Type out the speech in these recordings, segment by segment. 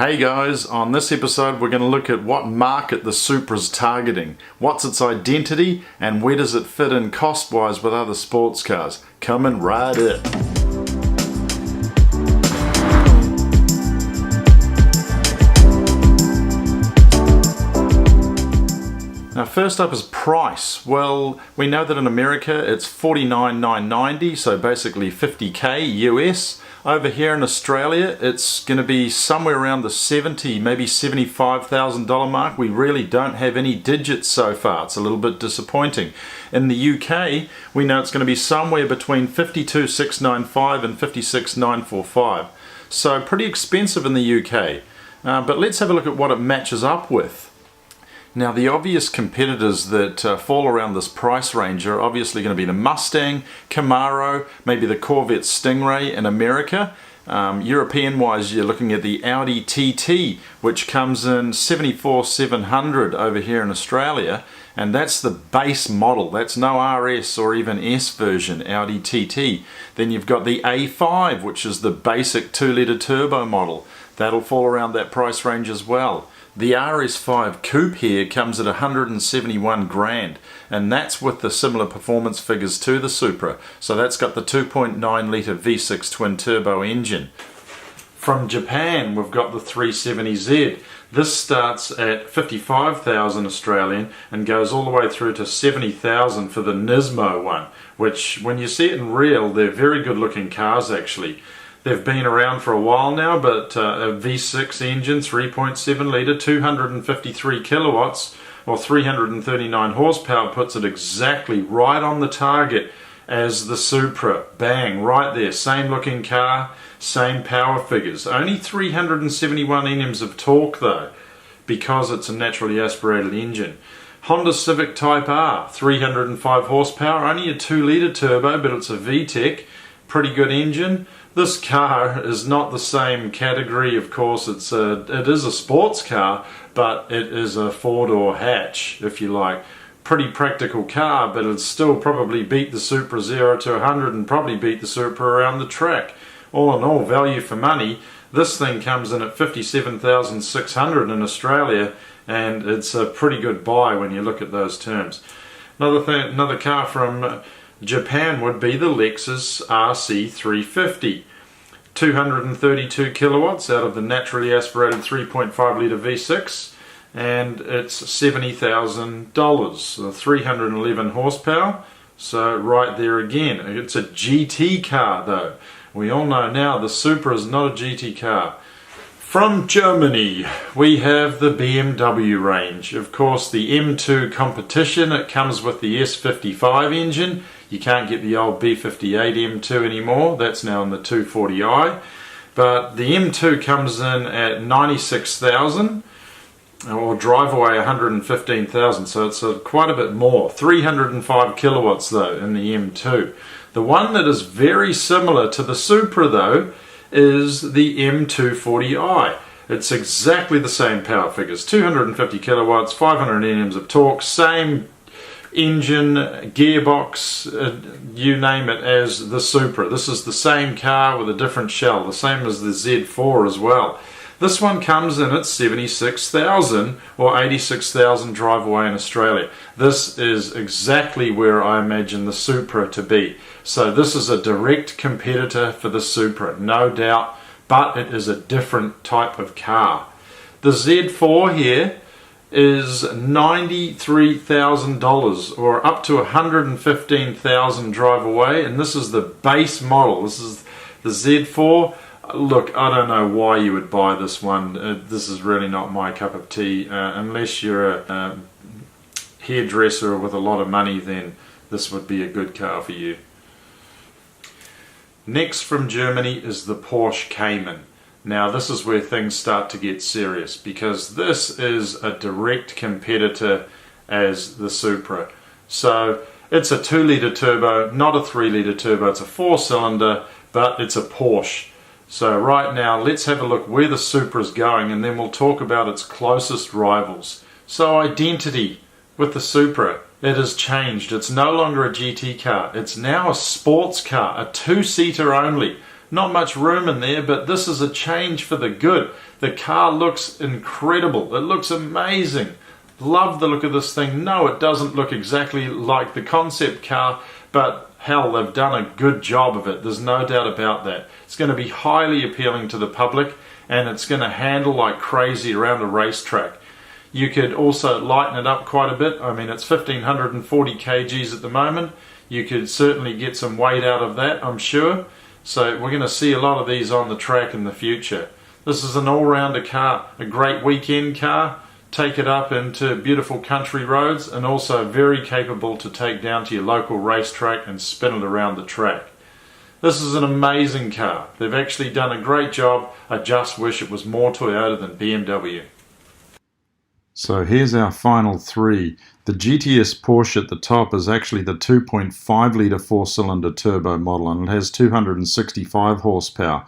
Hey guys, on this episode we're going to look at what market the Supra's targeting, what's its identity, and where does it fit in cost-wise with other sports cars. Come and ride it! Now first up is price. Well, we know that in America it's $49,990, so basically $50K US. Over here in Australia it's going to be somewhere around the $70,000, maybe $75,000 mark. We really don't have any digits so far. It's a little bit disappointing. In the UK we know it's going to be somewhere between $52,695 and $56,945. So pretty expensive in the UK. But let's have a look at what it matches up with. Now the obvious competitors that fall around this price range are obviously going to be the Mustang, Camaro, maybe the Corvette Stingray in America. European wise you're looking at the Audi TT, which comes in 74,700 over here in Australia, and that's the base model. That's no RS or even S version Audi TT. Then you've got the A5, which is the basic 2-litre turbo model. That'll fall around that price range as well. The RS5 Coupe here comes at 171 grand, and that's with the similar performance figures to the Supra. So that's got the 2.9 litre V6 twin turbo engine. From Japan we've got the 370Z. This starts at 55,000 Australian and goes all the way through to 70,000 for the Nismo one, which when you see it in real they're very good looking cars actually. They've been around for a while now, but a V6 engine, 3.7 litre, 253 kilowatts or 339 horsepower puts it exactly right on the target as the Supra. Bang, right there, same looking car, same power figures. Only 371 Nms of torque though, because it's a naturally aspirated engine. Honda Civic Type R, 305 horsepower, only a 2-litre turbo, but it's a VTEC, pretty good engine. This car is not the same category, of course. It is a sports car, but it is a four-door hatch, if you like. Pretty practical car, but it'd still probably beat the Supra 0 to 100 and probably beat the Supra around the track. All in all, value for money. This thing comes in at 57,600 in Australia, and it's a pretty good buy when you look at those terms. Another car from Japan would be the Lexus RC350. 232 kilowatts out of the naturally aspirated 3.5 litre V6, and it's $70,000. 311 horsepower, so right there again. It's a GT car though. We all know now the Supra is not a GT car. From Germany we have the BMW range. Of course the M2 competition, it comes with the S55 engine. You can't get the old B58 M2 anymore, that's now in the 240i. But the M2 comes in at 96,000 or drive away 115,000, so it's quite a bit more. 305 kilowatts though in the M2. The one that is very similar to the Supra though is the M240i. It's exactly the same power figures, 250 kilowatts, 500 Nms of torque, same engine, gearbox, you name it, as the Supra. This is the same car with a different shell, the same as the Z4 as well. This one comes in at 76,000 or 86,000 drive away in Australia. This is exactly where I imagine the Supra to be. So this is a direct competitor for the Supra, no doubt, but it is a different type of car. The Z4 here is $93,000 or up to 115,000 drive away, and this is the base model. This is the Z4. Look, I don't know why you would buy this one. This is really not my cup of tea. Unless you're a hairdresser with a lot of money, then this would be a good car for you. Next from Germany is the Porsche Cayman. Now this is where things start to get serious, because this is a direct competitor as the Supra. So it's a 2-litre turbo, not a 3-litre turbo. It's a 4-cylinder, but it's a Porsche. So right now let's have a look where the Supra is going, and then we'll talk about its closest rivals. So identity with the Supra, it has changed. It's no longer a GT car. It's now a sports car, a 2-seater only. not much room in there, but this is a change for the good. The car looks incredible. It looks amazing. Love the look of this thing. No, it doesn't look exactly like the concept car, but hell, they've done a good job of it. There's no doubt about that. It's going to be highly appealing to the public, and it's going to handle like crazy around a racetrack. You could also lighten it up quite a bit. I mean, it's 1,540 kgs at the moment. You could certainly get some weight out of that, I'm sure. So we're going to see a lot of these on the track in the future. This is an all-rounder car, a great weekend car. Take it up into beautiful country roads, and also very capable to take down to your local racetrack and spin it around the track. This is an amazing car. They've actually done a great job. I just wish it was more Toyota than BMW. So here's our final three. The GTS Porsche at the top is actually the 2.5 litre 4-cylinder turbo model, and it has 265 horsepower.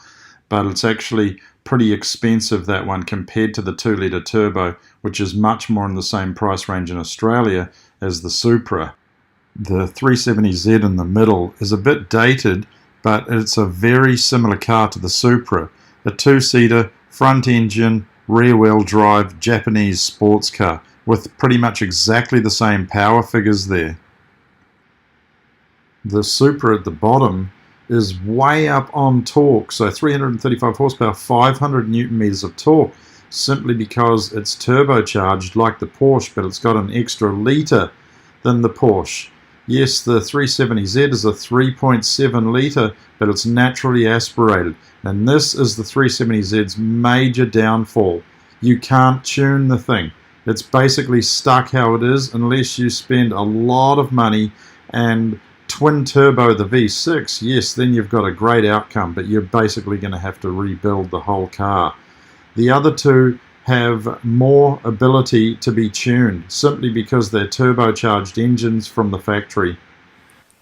But it's actually pretty expensive, that one, compared to the 2 litre turbo, which is much more in the same price range in Australia as the Supra. The 370Z in the middle is a bit dated, but it's a very similar car to the Supra. A 2-seater, front engine, rear-wheel drive Japanese sports car with pretty much exactly the same power figures there. The Supra at the bottom is way up on torque, so 335 horsepower, 500 newton meters of torque, simply because it's turbocharged like the Porsche, but it's got an extra litre than the Porsche. Yes, the 370Z is a 3.7 litre, but it's naturally aspirated. And this is the 370Z's major downfall. You can't tune the thing. It's basically stuck how it is unless you spend a lot of money and twin turbo the V6. Yes, then you've got a great outcome, but you're basically going to have to rebuild the whole car. The other two have more ability to be tuned, simply because they're turbocharged engines from the factory.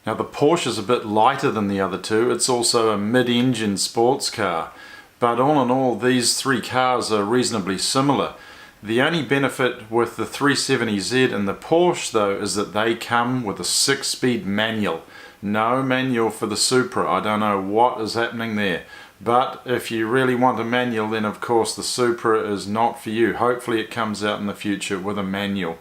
Now the Porsche is a bit lighter than the other two. It's also a mid-engine sports car. But all in all, these three cars are reasonably similar. The only benefit with the 370Z and the Porsche though is that they come with a 6-speed manual. No manual for the Supra. I don't know what is happening there. But if you really want a manual, then of course the Supra is not for you. Hopefully it comes out in the future with a manual.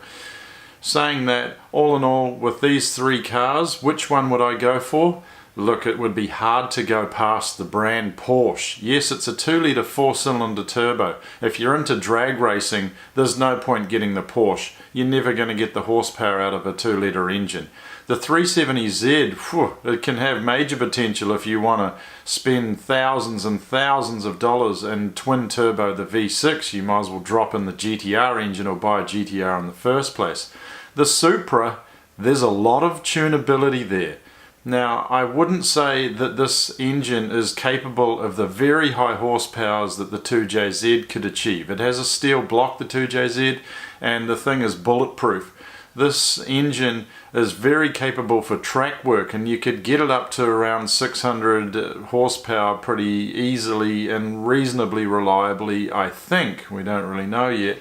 Saying that, all in all, with these three cars, which one would I go for? Look, it would be hard to go past the brand Porsche. Yes, it's a 2 litre 4-cylinder turbo. If you're into drag racing, there's no point getting the Porsche. You're never going to get the horsepower out of a 2 litre engine. The 370Z, it can have major potential if you want to spend thousands and thousands of dollars and twin turbo the V6. You might as well drop in the GTR engine or buy a GTR in the first place. The Supra, there's a lot of tunability there. Now, I wouldn't say that this engine is capable of the very high horsepowers that the 2JZ could achieve. It has a steel block, the 2JZ, and the thing is bulletproof. This engine is very capable for track work, and you could get it up to around 600 horsepower pretty easily and reasonably reliably, I think. We don't really know yet.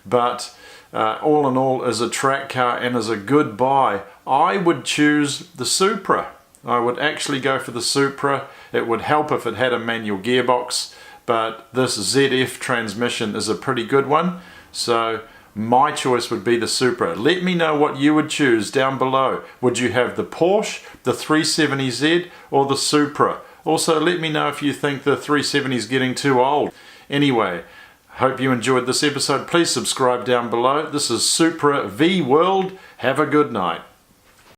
But all in all, as a track car and as a good buy, I would choose the Supra. I would actually go for the Supra. It would help if it had a manual gearbox, but this ZF transmission is a pretty good one. So my choice would be the Supra. Let me know what you would choose down below. Would you have the Porsche, the 370Z, or the Supra? Also, let me know if you think the 370 is getting too old. Anyway, hope you enjoyed this episode. Please subscribe down below. This is Supra V World. Have a good night.